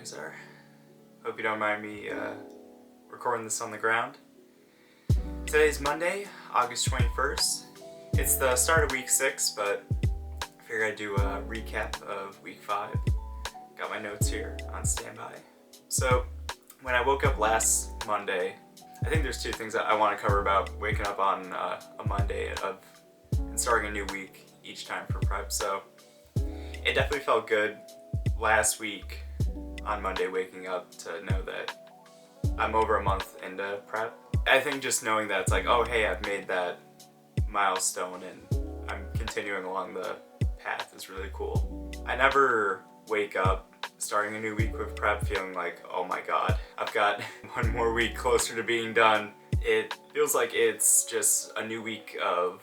things are. Hope you don't mind me recording this on the ground. Today's Monday, August 21st. It's the start of week 6, but I figured I'd do a recap of week 5. Got my notes here on standby. So, when I woke up last Monday, I think there's two things that I want to cover about waking up on a Monday and starting a new week each time for prep. So, it definitely felt good last week on Monday waking up to know that I'm over a month into prep. I think just knowing that it's like, oh hey, I've made that milestone and I'm continuing along the path is really cool. I never wake up starting a new week with prep feeling like, oh my god, I've got one more week closer to being done. It feels like it's just a new week of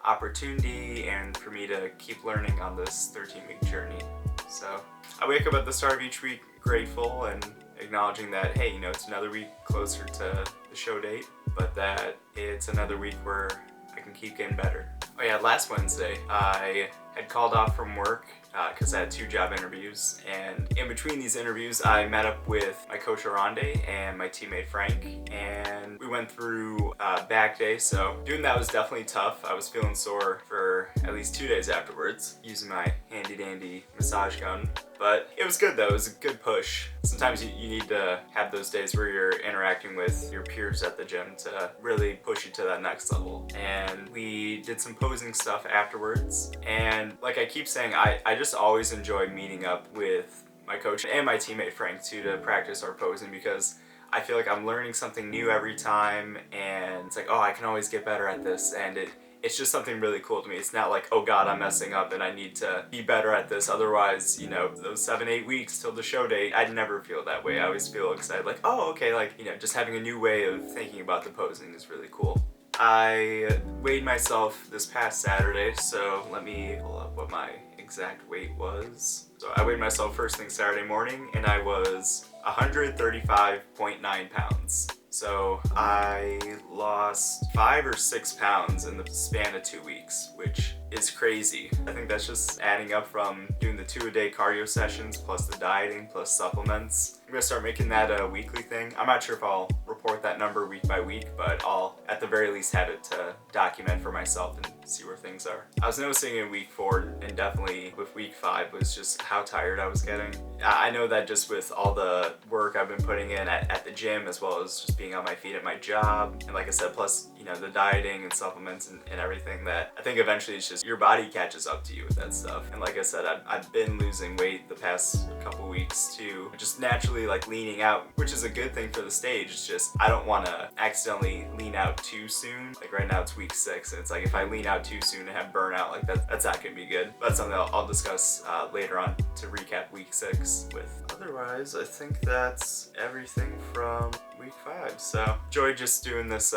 opportunity and for me to keep learning on this 13-week journey. So I wake up at the start of each week grateful and acknowledging that, hey, it's another week closer to the show date, but that it's another week where I can keep getting better. Oh yeah, last Wednesday I had called off from work because I had 2 job interviews, and in between these interviews I met up with my coach Aronde and my teammate Frank, and we went through back day. So doing that was definitely tough. I was feeling sore for at least 2 days afterwards using my handy dandy massage gun, but it was good though. It was a good push. Sometimes you need to have those days where you're interacting with your peers at the gym to really push you to that next level. And we did some posing stuff afterwards, and like I keep saying, I just always enjoy meeting up with my coach and my teammate Frank too to practice our posing, because I feel like I'm learning something new every time, and it's like, oh, I can always get better at this, and it's just something really cool to me. It's not like, oh god, I'm messing up and I need to be better at this, otherwise, those 7-8 weeks till the show date, I'd never feel that way. I always feel excited, like, oh, okay, just having a new way of thinking about the posing is really cool. I weighed myself this past Saturday, so let me pull up what my exact weight was. So I weighed myself first thing Saturday morning, and I was 135.9 pounds. So I lost 5 or 6 pounds in the span of 2 weeks, which is crazy. I think that's just adding up from doing the 2-a-day cardio sessions, plus the dieting, plus supplements. I'm gonna start making that a weekly thing. I'm not sure if I'll report that number week by week, but I'll at the very least have it to document for myself and see where things are. I was noticing in week 4, and definitely with week 5, was just how tired I was getting. I know that just with all the work I've been putting in at the gym, as well as just being on my feet at my job, and like I said, plus the dieting and supplements and everything, that I think eventually it's just your body catches up to you with that stuff. And like I said, I've been losing weight the past couple weeks too, just naturally leaning out, which is a good thing for the stage. It's just I don't want to accidentally lean out too soon. Like right now it's week 6, and it's like if I lean out too soon and have burnout, that's not gonna be good. But that's something I'll discuss later on to recap week 6 with. Otherwise, I think that's everything from week 5. So enjoy just doing this,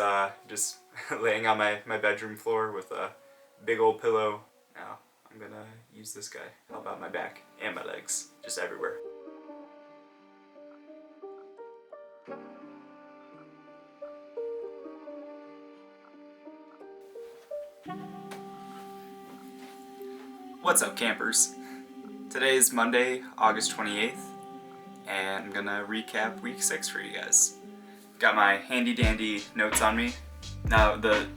just laying on my bedroom floor with a big old pillow. Now I'm gonna use this guy to help out my back and my legs, just everywhere. What's up, campers? Today is Monday, August 28th, and I'm gonna recap week 6 for you guys. Got my handy dandy notes on me. Now, the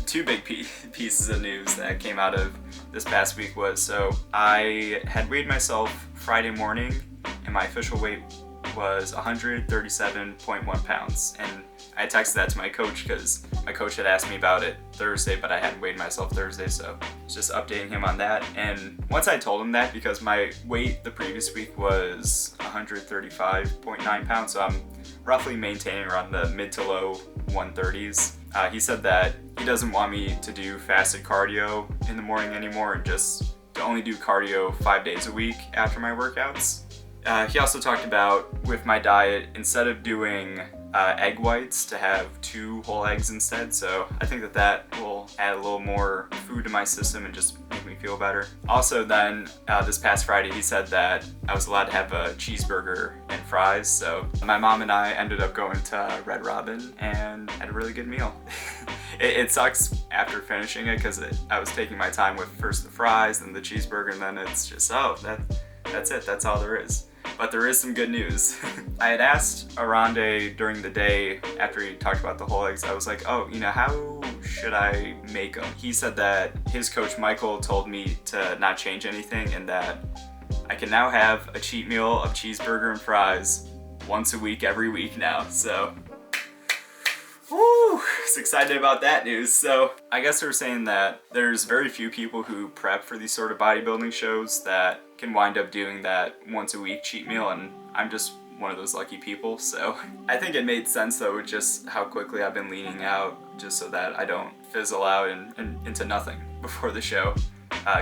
2 big pieces of news that came out of this past week was, so I had weighed myself Friday morning, and my official weight was 137.1 pounds, and I texted that to my coach because my coach had asked me about it Thursday, but I hadn't weighed myself Thursday, so I was just updating him on that. And once I told him that, because my weight the previous week was 135.9 pounds, so I'm roughly maintaining around the mid to low 130s. He said that he doesn't want me to do fasted cardio in the morning anymore, and just to only do cardio 5 days a week after my workouts. He also talked about, with my diet, instead of doing egg whites, to have 2 whole eggs instead. So I think that will add a little more food to my system and just make me feel better. Also then, this past Friday, he said that I was allowed to have a cheeseburger and fries. So my mom and I ended up going to Red Robin and had a really good meal. It sucks after finishing it because I was taking my time with first the fries, then the cheeseburger, and then it's just, oh, that's it, that's all there is. But there is some good news. I had asked Arande during the day after he talked about the whole eggs, I was like, oh, how should I make them? He said that his coach Michael told me to not change anything and that I can now have a cheat meal of cheeseburger and fries once a week, every week now. So, woo, just excited about that news. So I guess they're saying that there's very few people who prep for these sort of bodybuilding shows that can wind up doing that once a week cheat meal, and I'm just one of those lucky people. So I think it made sense though, with just how quickly I've been leaning out, just so that I don't fizzle out and into nothing before the show,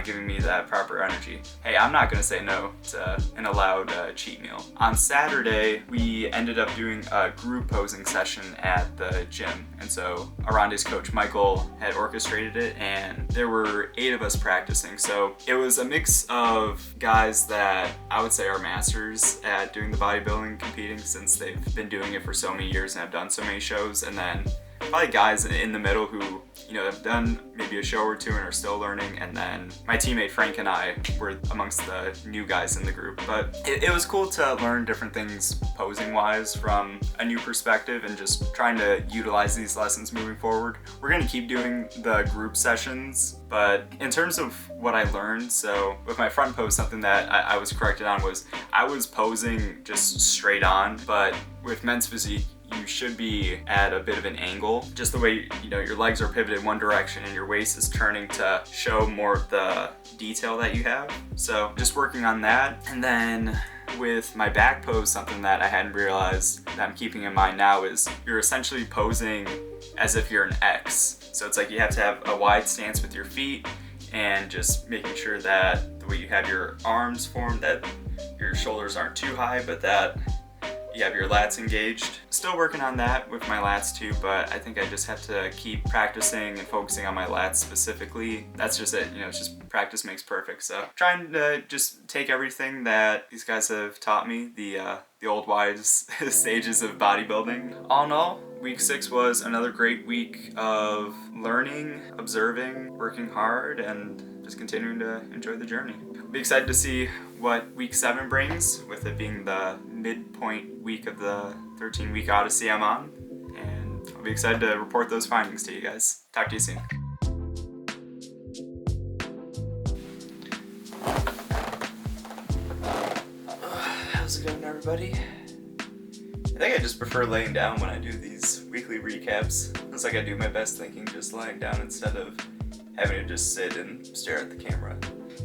giving me that proper energy. Hey, I'm not gonna say no to an allowed cheat meal. On Saturday, we ended up doing a group posing session at the gym, and so Arande's coach Michael had orchestrated it, and there were 8 of us practicing. So it was a mix of guys that I would say are masters at doing the bodybuilding, competing, since they've been doing it for so many years and have done so many shows, and then probably guys in the middle who, have done maybe a show or two and are still learning, and then my teammate Frank and I were amongst the new guys in the group. But it was cool to learn different things posing wise from a new perspective and just trying to utilize these lessons moving forward. We're gonna keep doing the group sessions, but in terms of what I learned, so with my front pose, something that I was corrected on was I was posing just straight on, but with men's physique, you should be at a bit of an angle. Just the way, your legs are pivoted one direction and your waist is turning to show more of the detail that you have. So just working on that. And then with my back pose, something that I hadn't realized that I'm keeping in mind now is you're essentially posing as if you're an X. So it's like you have to have a wide stance with your feet and just making sure that the way you have your arms formed, that your shoulders aren't too high, but that you have your lats engaged. Still working on that with my lats too, but I think I just have to keep practicing and focusing on my lats specifically. That's just it, it's just practice makes perfect. So trying to just take everything that these guys have taught me, the old wise stages of bodybuilding. All in all, week 6 was another great week of learning, observing, working hard, and just continuing to enjoy the journey. I'll be excited to see what week 7 brings, with it being the midpoint week of the 13-week odyssey I'm on, and I'll be excited to report those findings to you guys. Talk to you soon. How's it going, everybody? I think I just prefer laying down when I do these weekly recaps. Feels like I do my best thinking just lying down instead of having to just sit and stare at the camera.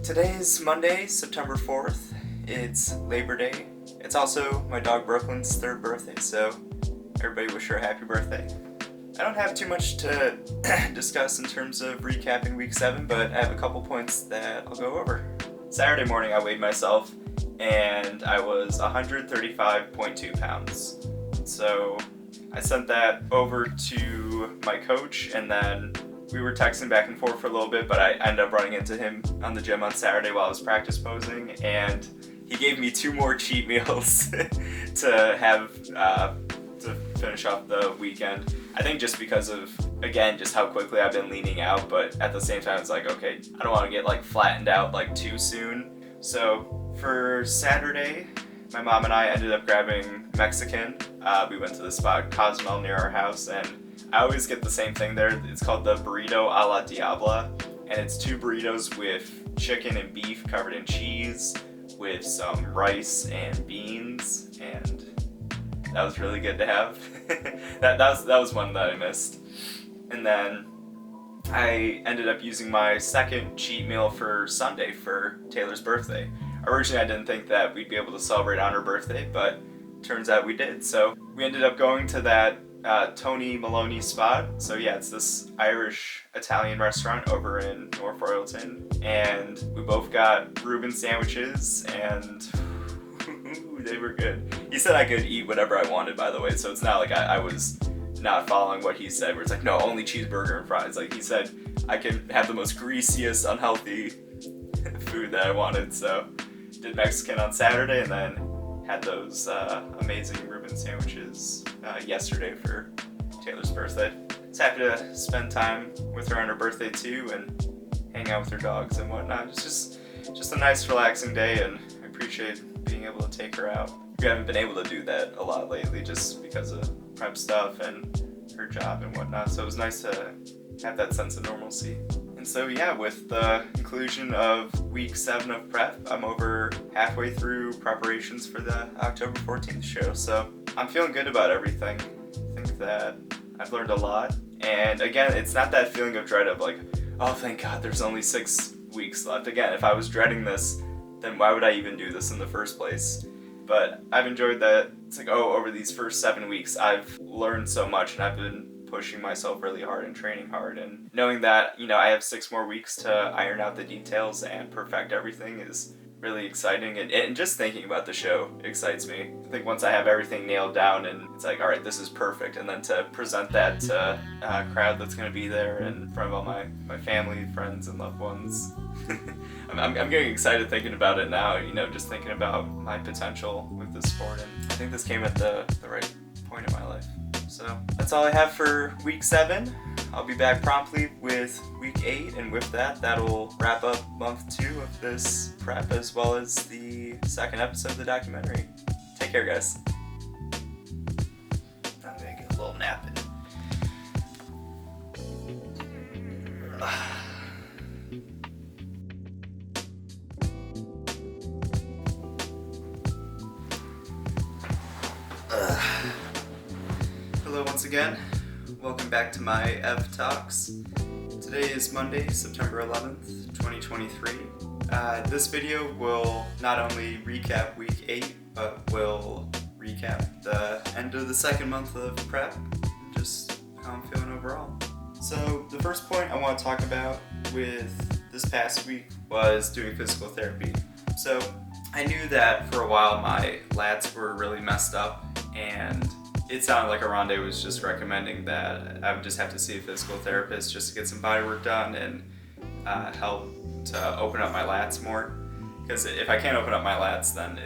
Today is Monday, September 4th. It's Labor Day. It's also my dog Brooklyn's 3rd birthday, so everybody wish her a happy birthday. I don't have too much to discuss in terms of recapping week 7, but I have a couple points that I'll go over. Saturday morning I weighed myself and I was 135.2 pounds. So I sent that over to my coach, and then we were texting back and forth for a little bit, but I ended up running into him on the gym on Saturday while I was practice posing, and he gave me 2 more cheat meals to have to finish off the weekend. I think just because of, again, just how quickly I've been leaning out, but at the same time it's like, okay, I don't want to get flattened out too soon. So for Saturday, my mom and I ended up grabbing Mexican. We went to the spot Cozumel near our house, and I always get the same thing there. It's called the burrito a la Diabla, and it's 2 burritos with chicken and beef covered in cheese with some rice and beans, and that was really good to have. that was one that I missed. And then I ended up using my 2nd cheat meal for Sunday for Taylor's birthday. Originally I didn't think that we'd be able to celebrate on her birthday, but turns out we did. So we ended up going to that Tony Maloney spot. So yeah, it's this Irish-Italian restaurant over in North Royalton, and we both got Reuben sandwiches, and they were good. He said I could eat whatever I wanted, by the way, so it's not like I was not following what he said, where it's like, no, only cheeseburger and fries. Like, he said I could have the most greasiest, unhealthy food that I wanted. So did Mexican on Saturday, and then had those amazing Reuben sandwiches yesterday for Taylor's birthday. Just happy to spend time with her on her birthday too, and hang out with her dogs and whatnot. It's just a nice, relaxing day, and I appreciate being able to take her out. We haven't been able to do that a lot lately just because of prep stuff and her job and whatnot, so it was nice to have that sense of normalcy. And so yeah, with the conclusion of week 7 of prep, I'm over halfway through preparations for the October 14th show, so I'm feeling good about everything. I think that I've learned a lot, and again, it's not that feeling of dread of like, oh thank God there's only 6 weeks left. Again, if I was dreading this, then why would I even do this in the first place? But I've enjoyed that. It's like, oh, over these first 7 weeks, I've learned so much, and I've been pushing myself really hard and training hard. And knowing that, you know, I have 6 more weeks to iron out the details and perfect everything is really exciting. And just thinking about the show excites me. I think once I have everything nailed down and it's like, all right, this is perfect. And then to present that to a crowd that's going to be there in front of all my family, friends, and loved ones. I'm getting excited thinking about it now, you know, just thinking about my potential with this sport. And I think this came at the right point in my life. So that's all I have for week 7. I'll be back promptly with week 8, and with that, that'll wrap up month 2 of this prep as well as the 2nd episode of the documentary. Take care, guys. I'm gonna get a little nap in. Hello once again. Welcome back to my Ev Talks. Today is Monday, September 11th, 2023. This video will not only recap week 8, but will recap the end of the 2nd month of prep, and just how I'm feeling overall. So the first point I want to talk about with this past week was doing physical therapy. So I knew that for a while my lats were really messed up, and it sounded like Aronde was just recommending that I would just have to see a physical therapist just to get some body work done and help to open up my lats more. Because if I can't open up my lats, then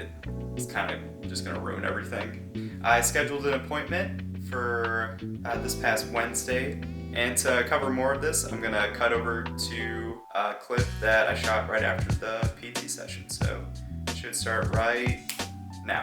it's kind of just going to ruin everything. I scheduled an appointment for this past Wednesday, and to cover more of this, I'm going to cut over to a clip that I shot right after the PT session. So it should start right now.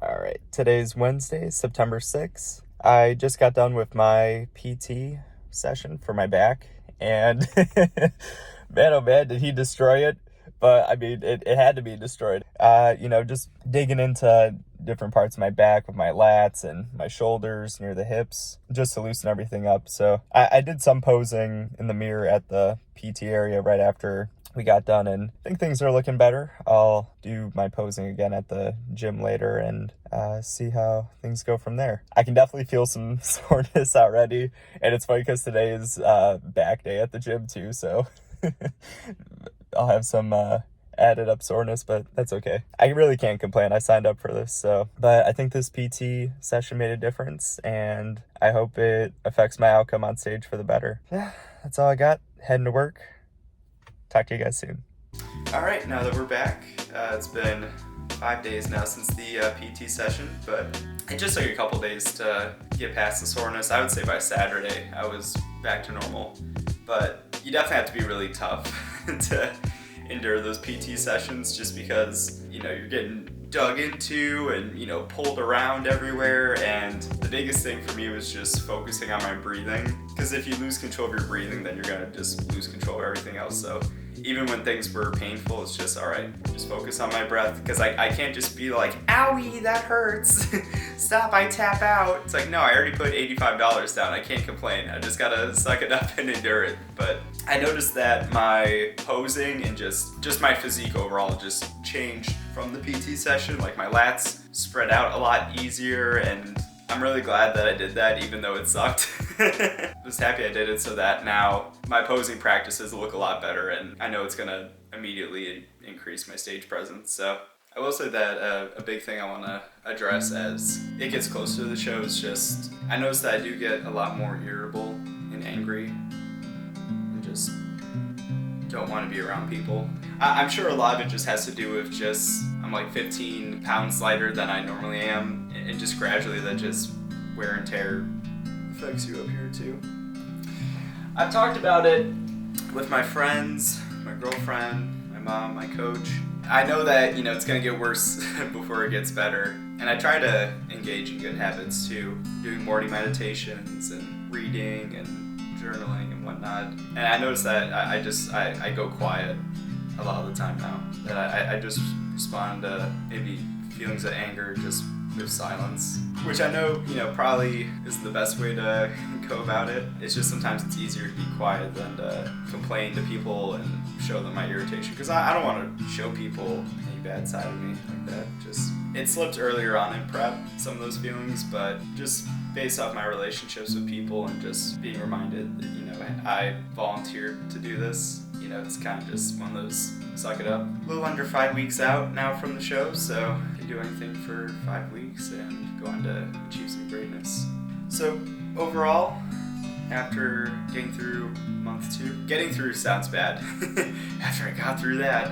Alright, today's Wednesday, September 6th. I just got done with my PT session for my back, and man oh man, did he destroy it. But I mean, it had to be destroyed. Just digging into different parts of my back with my lats and my shoulders near the hips, just to loosen everything up. So I did some posing in the mirror at the PT area right after we got done, and I think things are looking better. I'll do my posing again at the gym later and see how things go from there. I can definitely feel some soreness already, and it's funny because today is back day at the gym too, so I'll have some added up soreness, but that's okay. I really can't complain. I signed up for this, but I think this PT session made a difference, and I hope it affects my outcome on stage for the better. Yeah, that's all I got. Heading to work. Talk to you guys soon. All right, now that we're back, it's been 5 days now since the PT session, but it just took a couple days to get past the soreness. I would say by Saturday, I was back to normal, but you definitely have to be really tough to endure those PT sessions just because, you know, you're getting dug into and, you know, pulled around everywhere, and the biggest thing for me was just focusing on my breathing, because if you lose control of your breathing, then you're gonna just lose control of everything else. So even when things were painful, it's just, all right, just focus on my breath, because I can't just be like, owie, that hurts, stop, I tap out. It's like, no, I already put $85 down, I can't complain, I just gotta suck it up and endure it. But I noticed that my posing and just my physique overall just changed from the PT session. Like my lats spread out a lot easier, and I'm really glad that I did that, even though it sucked. Just happy I did it so that now my posing practices look a lot better, and I know it's gonna immediately increase my stage presence. So I will say that a big thing I want to address as it gets closer to the show is just, I noticed that I do get a lot more irritable and angry and just don't want to be around people. I'm sure a lot of it just has to do with just, I'm like 15 pounds lighter than I normally am, and just gradually that just wear and tear affects you up here too. I've talked about it with my friends, my girlfriend, my mom, my coach. I know that, it's gonna get worse before it gets better. And I try to engage in good habits too, doing morning meditations and reading and journaling and whatnot. And I notice that I go quiet a lot of the time now. That I just respond to maybe feelings of anger just with silence. Which I know, probably is the best way to go about it. It's just sometimes it's easier to be quiet than to complain to people and show them my irritation. Because I don't want to show people any bad side of me like that. It slipped earlier on in prep, some of those feelings, but just based off my relationships with people and just being reminded that, I volunteered to do this. It's kind of just one of those suck it up. A little under 5 weeks out now from the show, so I can do anything for 5 weeks and go on to achieve some greatness. So overall, after getting through month 2, getting through sounds bad. After I got through that,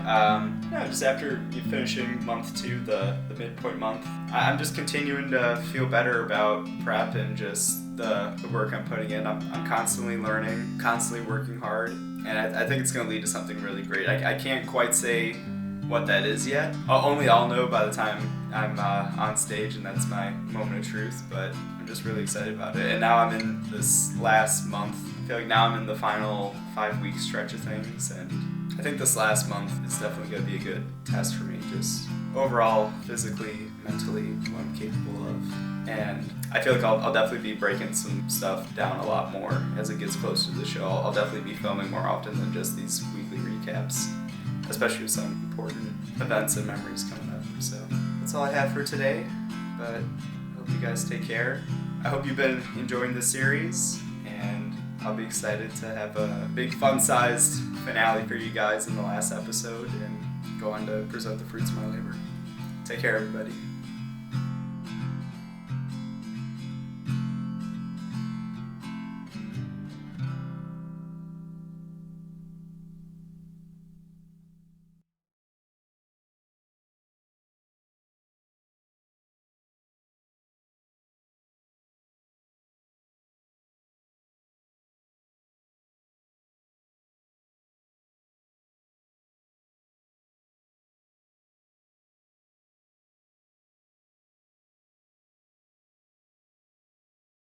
just after finishing month 2, the midpoint month, I'm just continuing to feel better about prep and just the work I'm putting in. I'm constantly learning, constantly working hard, and I think it's going to lead to something really great. I can't quite say what that is yet. Only I'll know by the time I'm on stage, and that's my moment of truth, but I'm just really excited about it. And now I'm in this last month. I feel like now I'm in the final 5-week stretch of things, and I think this last month is definitely going to be a good test for me, just overall, physically, mentally, what I'm capable of. And I feel like I'll definitely be breaking some stuff down a lot more as it gets closer to the show. I'll definitely be filming more often than just these weekly recaps, especially with some important events and memories coming up. So that's all I have for today, but I hope you guys take care. I hope you've been enjoying the series, and I'll be excited to have a big fun-sized finale for you guys in the last episode and go on to present the fruits of my labor. Take care, everybody.